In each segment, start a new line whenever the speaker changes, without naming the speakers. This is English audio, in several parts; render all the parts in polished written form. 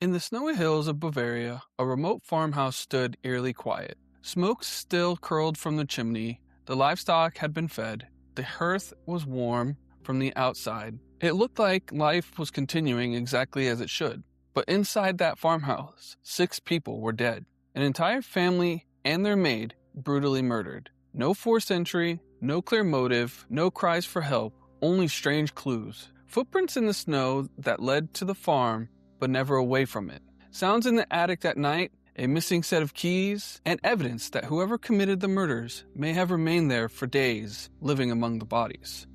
In the snowy hills of Bavaria, a remote farmhouse stood eerily quiet. Smoke still curled from the chimney, the livestock had been fed, the hearth was warm from the outside. It looked like life was continuing exactly as it should. But inside that farmhouse, 6 people were dead. An entire family and their maid brutally murdered. No forced entry, no clear motive, no cries for help, only strange clues. Footprints in the snow that led to the farm, but never away from it. Sounds in the attic at night, a missing set of keys, and evidence that whoever committed the murders may have remained there for days, living among the bodies.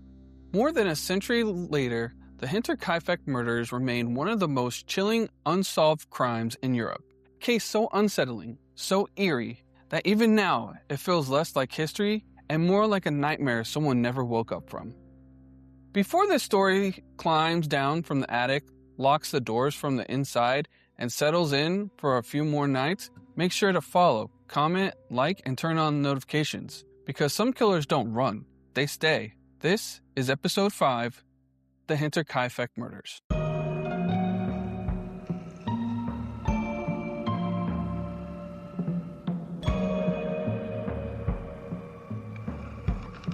More than a century later, the Hinterkaifeck murders remain one of the most chilling, unsolved crimes in Europe. A case so unsettling, so eerie, that even now it feels less like history and more like a nightmare someone never woke up from. Before this story climbs down from the attic, locks the doors from the inside, and settles in for a few more nights, make sure to follow, comment, like, and turn on notifications, because some killers don't run, they stay. This is episode 5, The Hinterkaifeck Murders.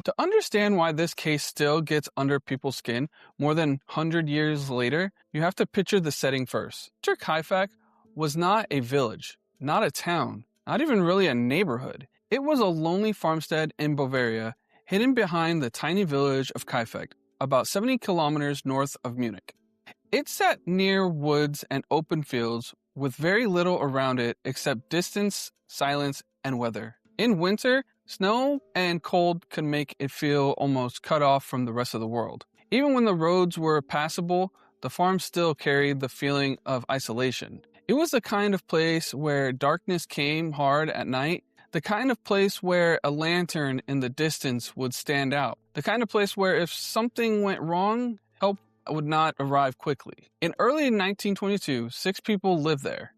To understand why this case still gets under people's skin more than 100 years later, you have to picture the setting first. Hinterkaifeck was not a village, not a town, not even really a neighborhood. It was a lonely farmstead in Bavaria, hidden behind the tiny village of Kaifeck, about 70 kilometers north of Munich. It sat near woods and open fields with very little around it except distance, silence, and weather. In winter, snow and cold could make it feel almost cut off from the rest of the world. Even when the roads were passable, the farm still carried the feeling of isolation. It was the kind of place where darkness came hard at night, the kind of place where a lantern in the distance would stand out, the kind of place where if something went wrong, help would not arrive quickly. In early 1922, 6 people lived there.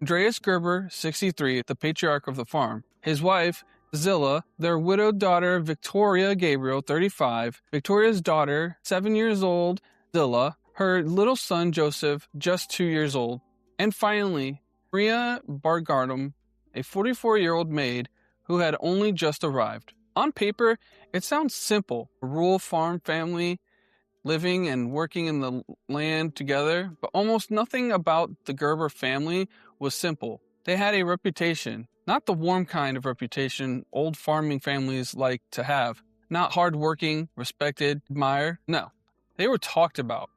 Andreas Gruber, 63, the patriarch of the farm, his wife, Cäzilia, their widowed daughter, Viktoria Gabriel, 35, Victoria's daughter, 7 years old, Cäzilia, her little son, Josef, just 2 years old, and finally, Maria Bargardum, a 44-year-old maid who had only just arrived. On paper, it sounds simple, a rural farm family living and working in the land together, but almost nothing about the Gruber family was simple. They had a reputation. Not the warm kind of reputation old farming families like to have. Not hardworking, respected, admired. No. They were talked about,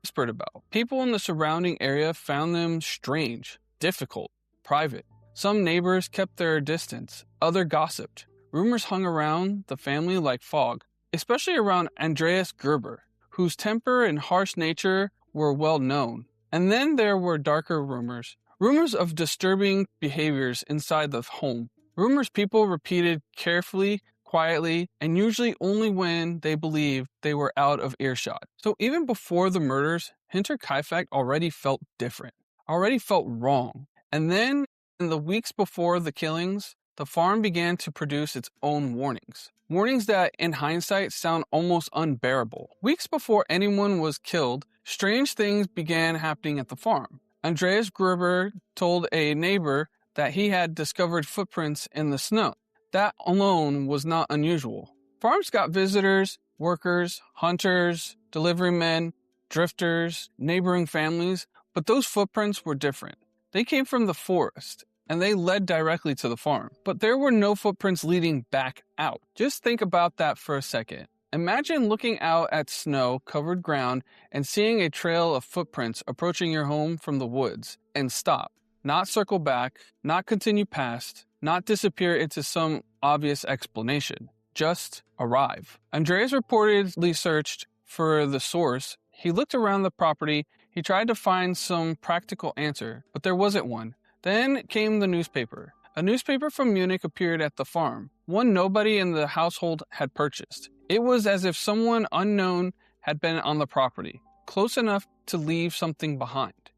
whispered about. People in the surrounding area found them strange, difficult, private. Some neighbors kept their distance. Others gossiped. Rumors hung around the family like fog, especially around Andreas Gruber, whose temper and harsh nature were well known. And then there were darker rumors. Rumors of disturbing behaviors inside the home. Rumors people repeated carefully, quietly, and usually only when they believed they were out of earshot. So even before the murders, Hinterkaifeck already felt different, already felt wrong. And then, in the weeks before the killings, the farm began to produce its own warnings. Warnings that, in hindsight, sound almost unbearable. Weeks before anyone was killed, strange things began happening at the farm. Andreas Gruber told a neighbor that he had discovered footprints in the snow. That alone was not unusual. Farms got visitors, workers, hunters, delivery men, drifters, neighboring families, but those footprints were different. They came from the forest, and they led directly to the farm. But there were no footprints leading back out. Just think about that for a second. Imagine looking out at snow-covered ground and seeing a trail of footprints approaching your home from the woods, and stop. Not circle back, not continue past, not disappear into some obvious explanation. Just arrive. Andreas reportedly searched for the source. He looked around the property. He tried to find some practical answer, but there wasn't one. Then came the newspaper. A newspaper from Munich appeared at the farm, one nobody in the household had purchased. It was as if someone unknown had been on the property, close enough to leave something behind.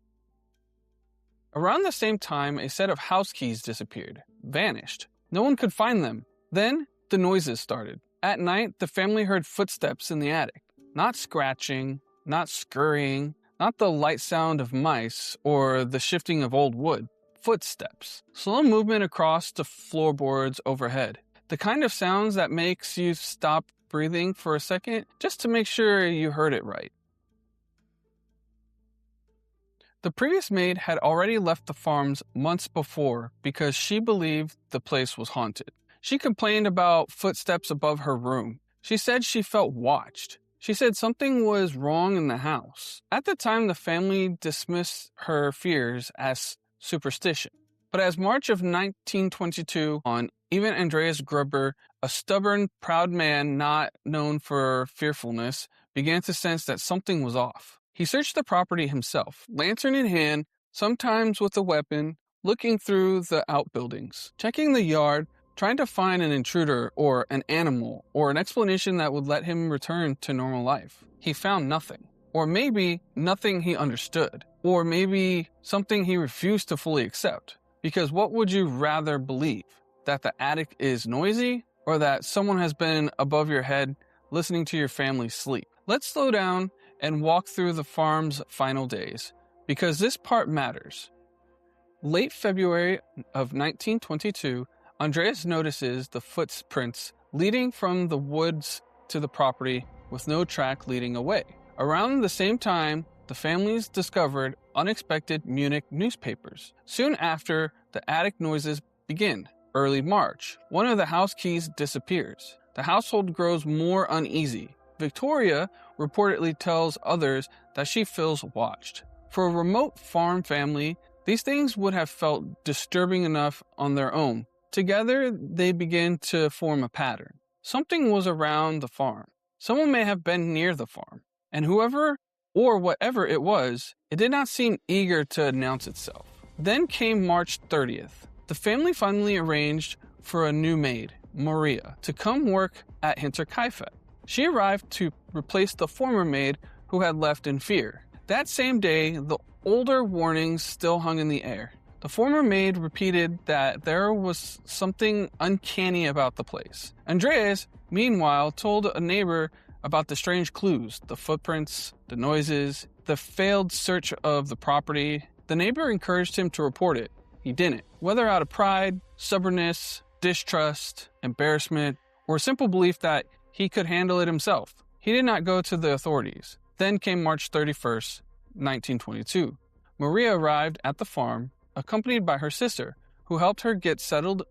Around the same time, a set of house keys disappeared, vanished. No one could find them. Then, the noises started. At night, the family heard footsteps in the attic. Not scratching, not scurrying, not the light sound of mice or the shifting of old wood. Footsteps. Slow movement across the floorboards overhead. The kind of sounds that makes you stop breathing for a second just to make sure you heard it right. The previous maid had already left the farms months before because she believed the place was haunted. She complained about footsteps above her room. She said she felt watched. She said something was wrong in the house. At the time, the family dismissed her fears as superstition. But as March of 1922 on, even Andreas Gruber, a stubborn, proud man not known for fearfulness, began to sense that something was off. He searched the property himself, lantern in hand, sometimes with a weapon, looking through the outbuildings, checking the yard, trying to find an intruder or an animal or an explanation that would let him return to normal life. He found nothing. Or maybe nothing he understood. Or maybe something he refused to fully accept. Because what would you rather believe? That the attic is noisy? Or that someone has been above your head listening to your family sleep? Let's slow down and walk through the farm's final days. Because this part matters. Late February of 1922, Andreas notices the footprints leading from the woods to the property with no track leading away. Around the same time, the families discovered unexpected Munich newspapers. Soon after, the attic noises begin. Early March, one of the house keys disappears. The household grows more uneasy. Viktoria reportedly tells others that she feels watched. For a remote farm family, these things would have felt disturbing enough on their own. Together, they begin to form a pattern. Something was around the farm. Someone may have been near the farm. And whoever or whatever it was, it did not seem eager to announce itself. Then came March 30th. The family finally arranged for a new maid, Maria, to come work at Hinterkaifeck. She arrived to replace the former maid who had left in fear. That same day, the older warnings still hung in the air. The former maid repeated that there was something uncanny about the place. Andreas, meanwhile, told a neighbor about the strange clues, the footprints, the noises, the failed search of the property. The neighbor encouraged him to report it. He didn't. Whether out of pride, stubbornness, distrust, embarrassment, or a simple belief that he could handle it himself, he did not go to the authorities. Then came March 31st, 1922. Maria arrived at the farm, accompanied by her sister, who helped her get settled.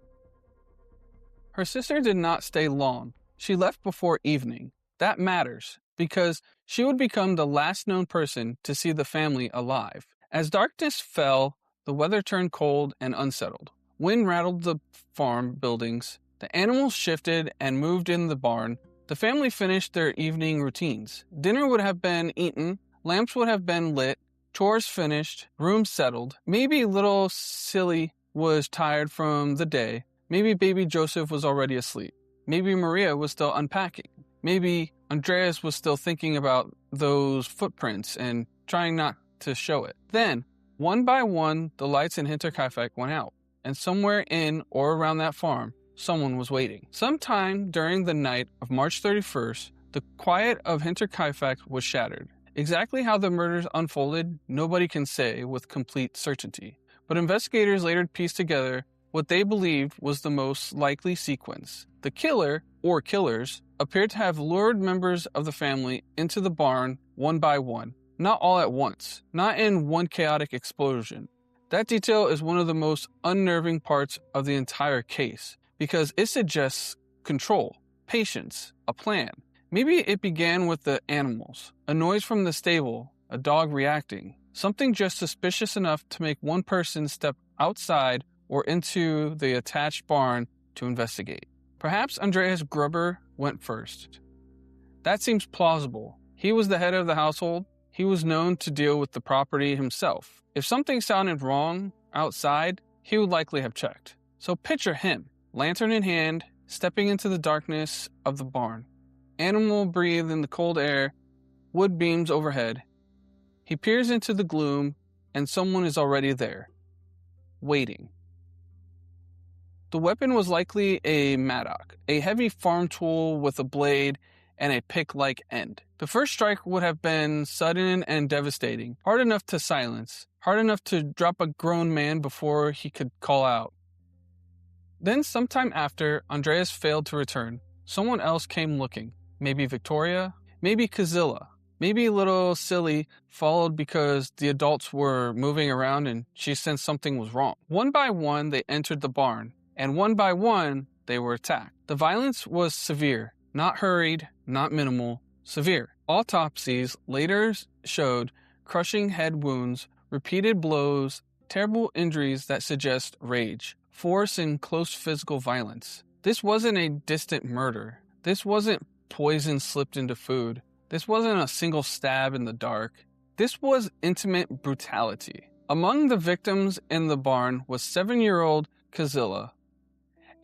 Her sister did not stay long. She left before evening. That matters, because she would become the last known person to see the family alive. As darkness fell, the weather turned cold and unsettled. Wind rattled the farm buildings. The animals shifted and moved in the barn. The family finished their evening routines. Dinner would have been eaten, lamps would have been lit, chores finished, rooms settled. Maybe little Cäzilia was tired from the day. Maybe baby Josef was already asleep. Maybe Maria was still unpacking. Maybe Andreas was still thinking about those footprints and trying not to show it. Then, one by one, the lights in Hinterkaifeck went out, and somewhere in or around that farm, someone was waiting. Sometime during the night of March 31st, the quiet of Hinterkaifeck was shattered. Exactly how the murders unfolded, nobody can say with complete certainty. But investigators later pieced together what they believed was the most likely sequence. The killer, or killers, appeared to have lured members of the family into the barn one by one. Not all at once, not in one chaotic explosion. That detail is one of the most unnerving parts of the entire case, because it suggests control, patience, a plan. Maybe it began with the animals, a noise from the stable, a dog reacting, something just suspicious enough to make one person step outside or into the attached barn to investigate. Perhaps Andreas Gruber went first. That seems plausible. He was the head of the household. He was known to deal with the property himself. If something sounded wrong outside, he would likely have checked. So picture him, lantern in hand, stepping into the darkness of the barn. Animal breathe in the cold air, wood beams overhead. He peers into the gloom, and someone is already there, waiting. The weapon was likely a mattock, a heavy farm tool with a blade and a pick-like end. The first strike would have been sudden and devastating, hard enough to silence, hard enough to drop a grown man before he could call out. Then sometime after Andreas failed to return, someone else came looking. Maybe Viktoria, maybe Cäzilia, maybe little Silly followed because the adults were moving around and she sensed something was wrong. One by one, they entered the barn, and one by one, they were attacked. The violence was severe, not hurried, not minimal, severe. Autopsies later showed crushing head wounds, repeated blows, terrible injuries that suggest rage, force, and close physical violence. This wasn't a distant murder. This wasn't poison slipped into food. This wasn't a single stab in the dark. This was intimate brutality. Among the victims in the barn was 7-year-old Cäzilia.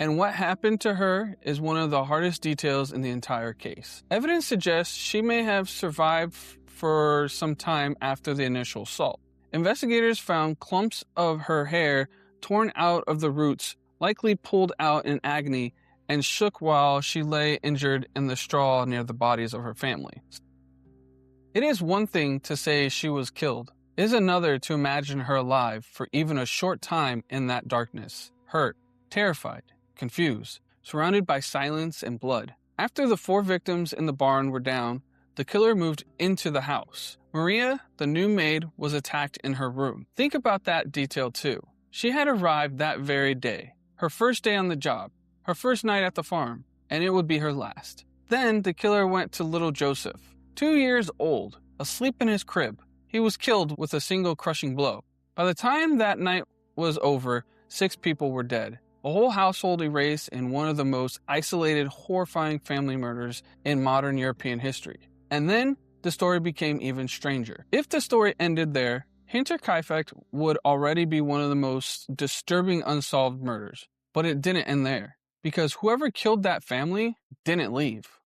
And what happened to her is one of the hardest details in the entire case. Evidence suggests she may have survived for some time after the initial assault. Investigators found clumps of her hair torn out of the roots, likely pulled out in agony, and shook while she lay injured in the straw near the bodies of her family. It is one thing to say she was killed. It is another to imagine her alive for even a short time in that darkness, hurt, terrified, confused, surrounded by silence and blood. After the 4 victims in the barn were down, the killer moved into the house. Maria, the new maid, was attacked in her room. Think about that detail too. She had arrived that very day, her first day on the job, her first night at the farm, and it would be her last. Then the killer went to little Josef, 2 years old, asleep in his crib. He was killed with a single crushing blow. By the time that night was over, 6 people were dead. A whole household erased in one of the most isolated, horrifying family murders in modern European history. And then the story became even stranger. If the story ended there, Hinterkaifeck would already be one of the most disturbing unsolved murders. But it didn't end there, because whoever killed that family didn't leave.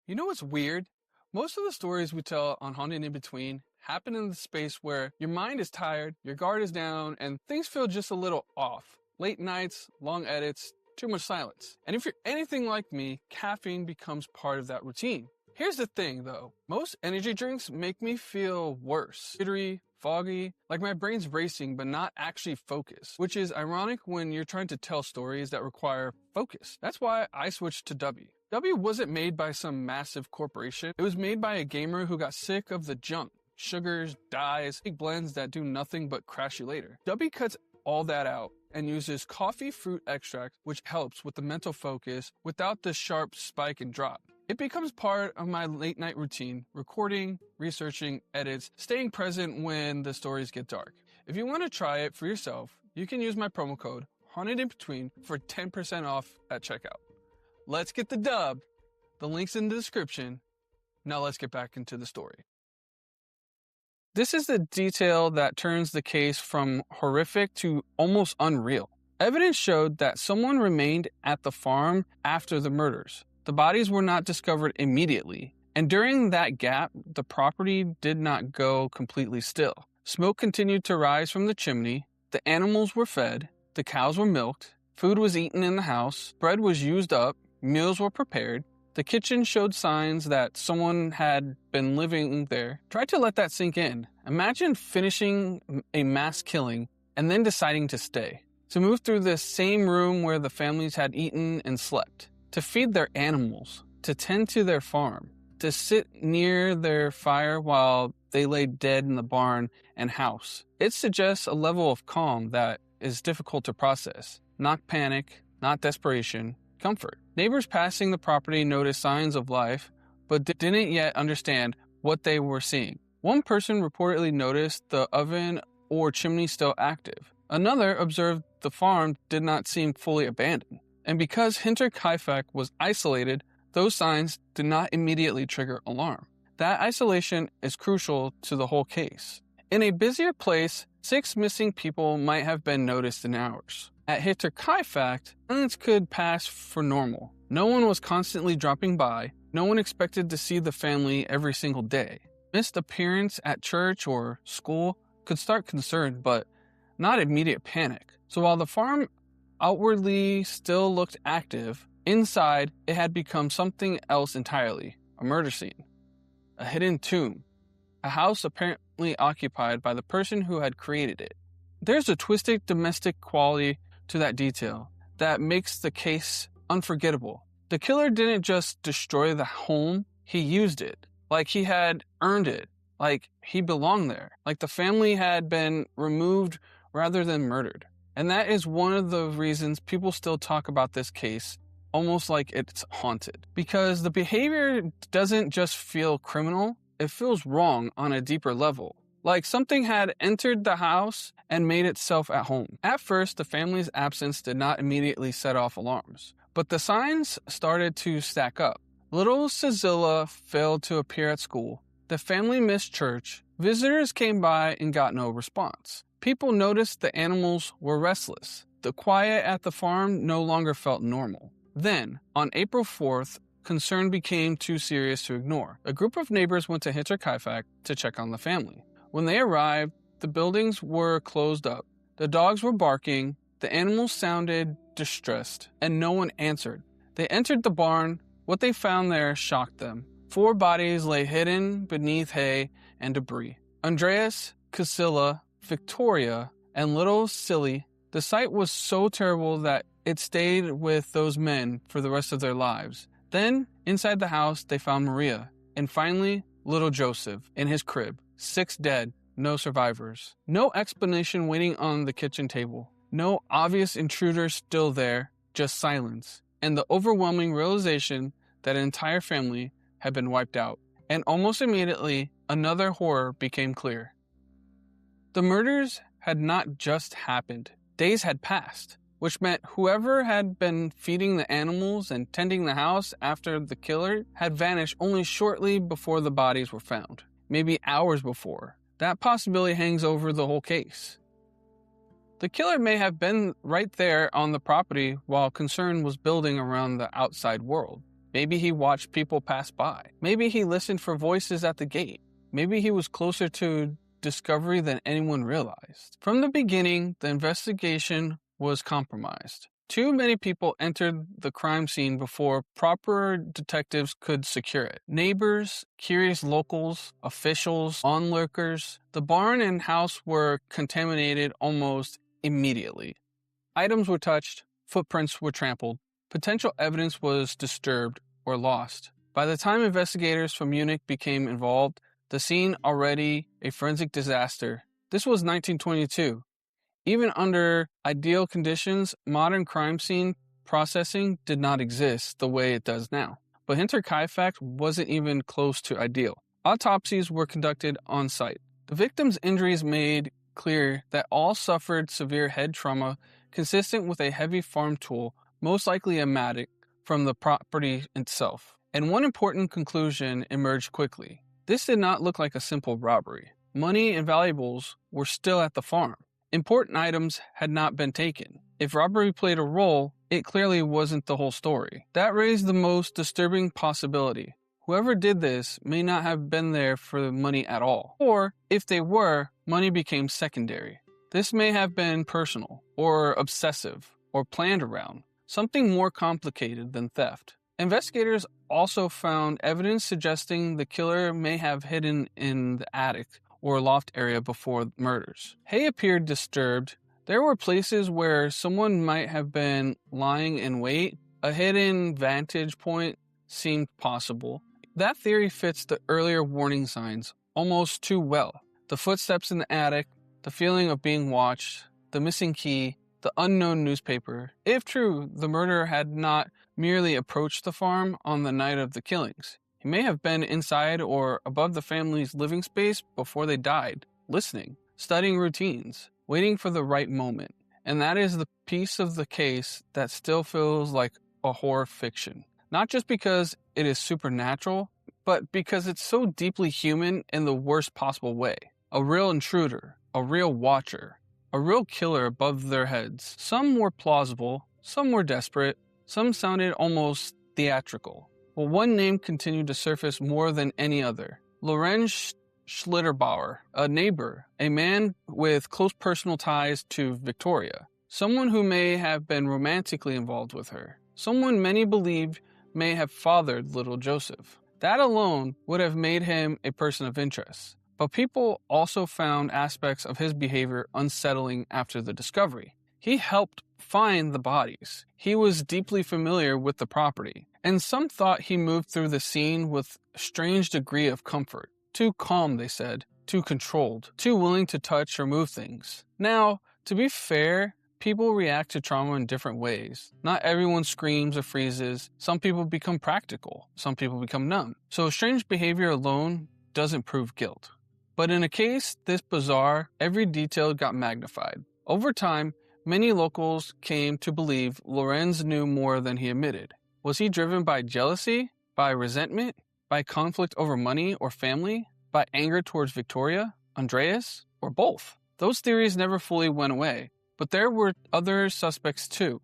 You know what's weird? Most of the stories we tell on Haunted in Between happen in the space where your mind is tired, your guard is down, and things feel just a little off. Late nights, long edits, too much silence. And if you're anything like me, caffeine becomes part of that routine. Here's the thing though, most energy drinks make me feel worse. Jittery, foggy, like my brain's racing but not actually focused, which is ironic when you're trying to tell stories that require focus. That's why I switched to W. W wasn't made by some massive corporation. It was made by a gamer who got sick of the junk. Sugars, dyes, big blends that do nothing but crash you later. W cuts all that out and uses coffee fruit extract, which helps with the mental focus without the sharp spike and drop. It becomes part of my late night routine, recording, researching, edits, staying present when the stories get dark. If you want to try it for yourself, you can use my promo code HauntedInBetween for 10% off at checkout. Let's get the dub. The link's in the description. Now let's get back into the story. This is the detail that turns the case from horrific to almost unreal. Evidence showed that someone remained at the farm after the murders. The bodies were not discovered immediately, and during that gap, the property did not go completely still. Smoke continued to rise from the chimney, the animals were fed, the cows were milked, food was eaten in the house, bread was used up, meals were prepared. The kitchen showed signs that someone had been living there. Try to let that sink in. Imagine finishing a mass killing and then deciding to stay. To move through the same room where the families had eaten and slept. To feed their animals. To tend to their farm. To sit near their fire while they lay dead in the barn and house. It suggests a level of calm that is difficult to process. Not panic, not desperation, comfort. Neighbors passing the property noticed signs of life, but didn't yet understand what they were seeing. One person reportedly noticed the oven or chimney still active. Another observed the farm did not seem fully abandoned. And because Hinterkaifeck was isolated, those signs did not immediately trigger alarm. That isolation is crucial to the whole case. In a busier place, 6 missing people might have been noticed in hours. At Hinterkaifeck, silence could pass for normal. No one was constantly dropping by. No one expected to see the family every single day. Missed appearance at church or school could start concern, but not immediate panic. So while the farm outwardly still looked active, Inside, it had become something else entirely, a murder scene, a hidden tomb, a house apparently occupied by the person who had created it. There's a twisted domestic quality to that detail that makes the case unforgettable. The killer didn't just destroy the home, he used it, like he had earned it, like he belonged there, like the family had been removed rather than murdered. And that is one of the reasons people still talk about this case almost like it's haunted. Because the behavior doesn't just feel criminal, it feels wrong on a deeper level. Like something had entered the house and made itself at home. At first, the family's absence did not immediately set off alarms, but the signs started to stack up. Little Cäzilia failed to appear at school. The family missed church. Visitors came by and got no response. People noticed the animals were restless. The quiet at the farm no longer felt normal. Then, on April 4th, concern became too serious to ignore. A group of neighbors went to Hinterkaifeck to check on the family. When they arrived, the buildings were closed up. The dogs were barking, the animals sounded distressed, and no one answered. They entered the barn. What they found there shocked them. 4 bodies lay hidden beneath hay and debris. Andreas, Cäzilia, Viktoria, and little Silly. The sight was so terrible that it stayed with those men for the rest of their lives. Then, inside the house, they found Maria, and finally, little Josef in his crib. 6 dead, no survivors. No explanation waiting on the kitchen table. No obvious intruder still there, just silence. And the overwhelming realization that an entire family had been wiped out. And almost immediately, another horror became clear. The murders had not just happened. Days had passed, which meant whoever had been feeding the animals and tending the house after the killer had vanished only shortly before the bodies were found. Maybe hours before. That possibility hangs over the whole case. The killer may have been right there on the property while concern was building around the outside world. Maybe he watched people pass by. Maybe he listened for voices at the gate. Maybe he was closer to discovery than anyone realized. From the beginning, the investigation was compromised. Too many people entered the crime scene before proper detectives could secure it. Neighbors, curious locals, officials, onlookers. The barn and house were contaminated almost immediately. Items were touched, footprints were trampled, potential evidence was disturbed or lost. By the time investigators from Munich became involved, the scene already a forensic disaster. This was 1922. Even under ideal conditions, modern crime scene processing did not exist the way it does now. But Hinterkaifeck wasn't even close to ideal. Autopsies were conducted on site. The victims' injuries made clear that all suffered severe head trauma consistent with a heavy farm tool, most likely a mattock, from the property itself. And one important conclusion emerged quickly. This did not look like a simple robbery. Money and valuables were still at the farm. Important items had not been taken. If robbery played a role, it clearly wasn't the whole story. That raised the most disturbing possibility. Whoever did this may not have been there for the money at all. Or, if they were, money became secondary. This may have been personal, or obsessive, or planned around. Something more complicated than theft. Investigators also found evidence suggesting the killer may have hidden in the attic or loft area before murders. Hay appeared disturbed. There were places where someone might have been lying in wait. A hidden vantage point seemed possible. That theory fits the earlier warning signs almost too well. The footsteps in the attic, the feeling of being watched, the missing key, the unknown newspaper. If true, the murderer had not merely approached the farm on the night of the killings. He may have been inside or above the family's living space before they died, listening, studying routines, waiting for the right moment. And that is the piece of the case that still feels like a horror fiction. Not just because it is supernatural, but because it's so deeply human in the worst possible way. A real intruder, a real watcher, a real killer above their heads. Some were plausible, some were desperate, some sounded almost theatrical. But one name continued to surface more than any other. Lorenz Schlitterbauer, a neighbor, a man with close personal ties to Viktoria, someone who may have been romantically involved with her. someone many believed may have fathered little Joseph. That alone would have made him a person of interest. But people also found aspects of his behavior unsettling after the discovery. He helped find the bodies. He was deeply familiar with the property, and some thought he moved through the scene with a strange degree of comfort. Too calm, they said, too controlled, too willing to touch or move things. Now, to be fair, people react to trauma in different ways. Not everyone screams or freezes. Some people become practical. Some people become numb. So strange behavior alone doesn't prove guilt. But in a case this bizarre, every detail got magnified. Over time, many locals came to believe Lorenz knew more than he admitted. Was he driven by jealousy, by resentment, by conflict over money or family, by anger towards Viktoria, Andreas, or both? Those theories never fully went away, but there were other suspects too.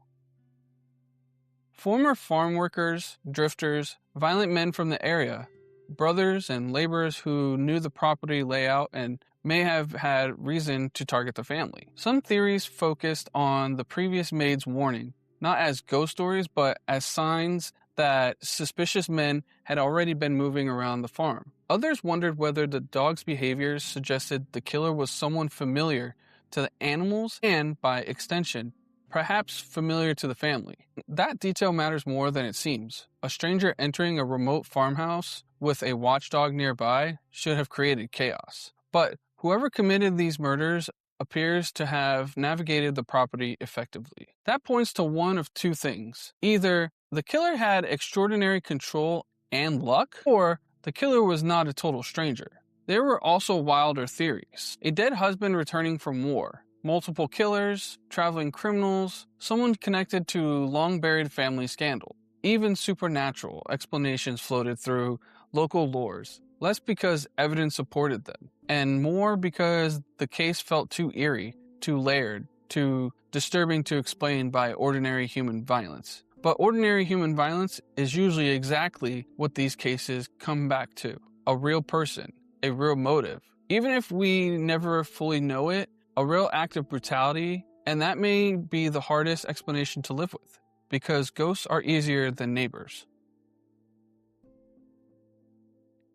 Former farm workers, drifters, violent men from the area, brothers and laborers who knew the property layout and may have had reason to target the family. Some theories focused on the previous maid's warning, not as ghost stories, but as signs that suspicious men had already been moving around the farm. Others wondered whether the dog's behaviors suggested the killer was someone familiar to the animals and, by extension, perhaps familiar to the family. That detail matters more than it seems. A stranger entering a remote farmhouse with a watchdog nearby should have created chaos. But whoever committed these murders appears to have navigated the property effectively. That points to one of two things. Either the killer had extraordinary control and luck, or the killer was not a total stranger. There were also wilder theories. A dead husband returning from war, multiple killers, traveling criminals, someone connected to long-buried family scandal. Even supernatural explanations floated through local lores, less because evidence supported them, and more because the case felt too eerie, too layered, too disturbing to explain by ordinary human violence. But ordinary human violence is usually exactly what these cases come back to. A real person, a real motive. Even if we never fully know it, a real act of brutality, and that may be the hardest explanation to live with, because ghosts are easier than neighbors.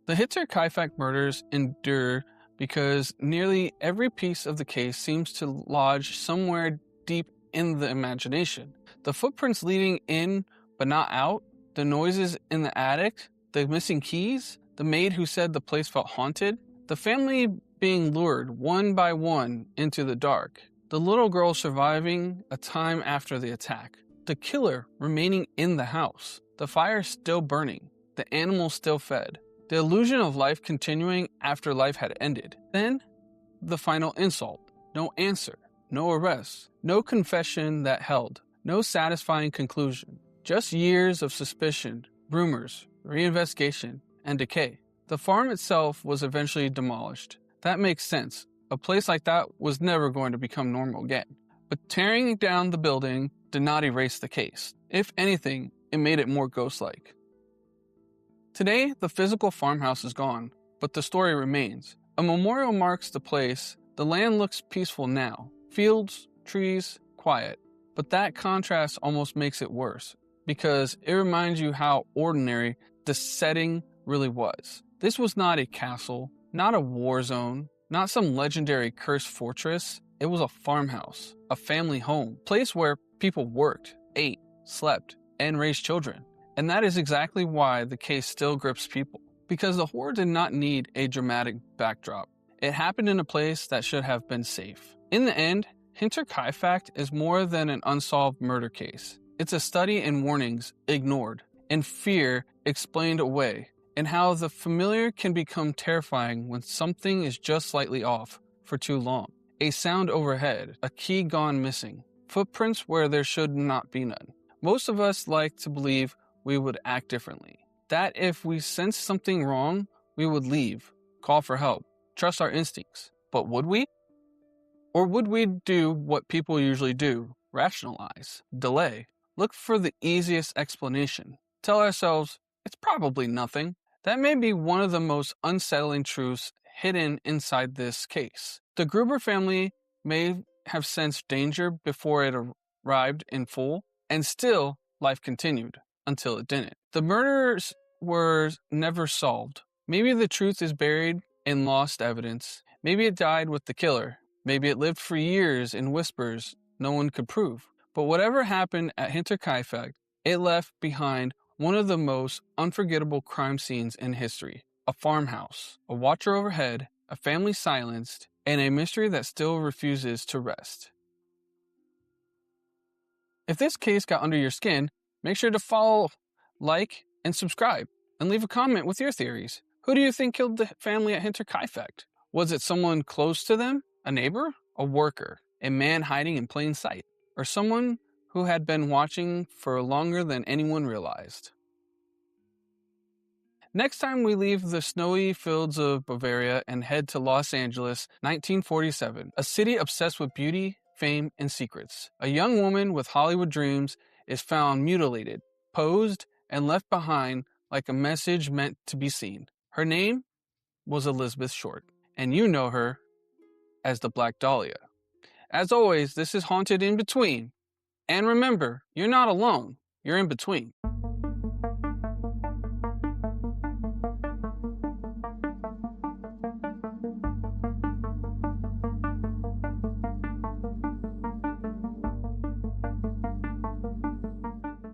The Hinterkaifeck murders endure because nearly every piece of the case seems to lodge somewhere deep in the imagination. The footprints leading in but not out, the noises in the attic, the missing keys, the maid who said the place felt haunted, the family being lured one by one into the dark, the little girl surviving a time after the attack, the killer remaining in the house, the fire still burning, the animals still fed, the illusion of life continuing after life had ended. Then, the final insult. No answer, no arrest, no confession that held, no satisfying conclusion. Just years of suspicion, rumors, reinvestigation, and decay. The farm itself was eventually demolished. That makes sense. A place like that was never going to become normal again. But tearing down the building did not erase the case. If anything, it made it more ghost-like. Today, the physical farmhouse is gone, but the story remains. A memorial marks the place. The land looks peaceful now. Fields, trees, quiet. But that contrast almost makes it worse, because it reminds you how ordinary the setting really was. This was not a castle, not a war zone, not some legendary cursed fortress. It was a farmhouse, a family home, a place where people worked, ate, slept, and raised children. And that is exactly why the case still grips people, because the horror did not need a dramatic backdrop. It happened in a place that should have been safe. In the end, Hinterkaifeck is more than an unsolved murder case. It's a study in warnings ignored, and fear explained away, and how the familiar can become terrifying when something is just slightly off for too long. A sound overhead, a key gone missing, footprints where there should not be none. Most of us like to believe we would act differently. That if we sense something wrong, we would leave, call for help, trust our instincts. But would we? Or would we do what people usually do, rationalize, delay, look for the easiest explanation, tell ourselves, it's probably nothing? That may be one of the most unsettling truths hidden inside this case. The Gruber family may have sensed danger before it arrived in full, and still life continued until it didn't. The murders were never solved. Maybe the truth is buried in lost evidence. Maybe it died with the killer. Maybe it lived for years in whispers no one could prove. But whatever happened at Hinterkaifeck, it left behind one of the most unforgettable crime scenes in history. A farmhouse, a watcher overhead, a family silenced, and a mystery that still refuses to rest. If this case got under your skin, make sure to follow, like, and subscribe, and leave a comment with your theories. Who do you think killed the family at Hinterkaifeck? Was it someone close to them, a neighbor, a worker, a man hiding in plain sight, or someone who had been watching for longer than anyone realized? Next time we leave the snowy fields of Bavaria and head to Los Angeles, 1947, a city obsessed with beauty, fame, and secrets. A young woman with Hollywood dreams is found mutilated, posed, and left behind like a message meant to be seen. Her name was Elizabeth Short, and you know her as the Black Dahlia. As always, this is Haunted in Between. And remember, you're not alone, you're in between.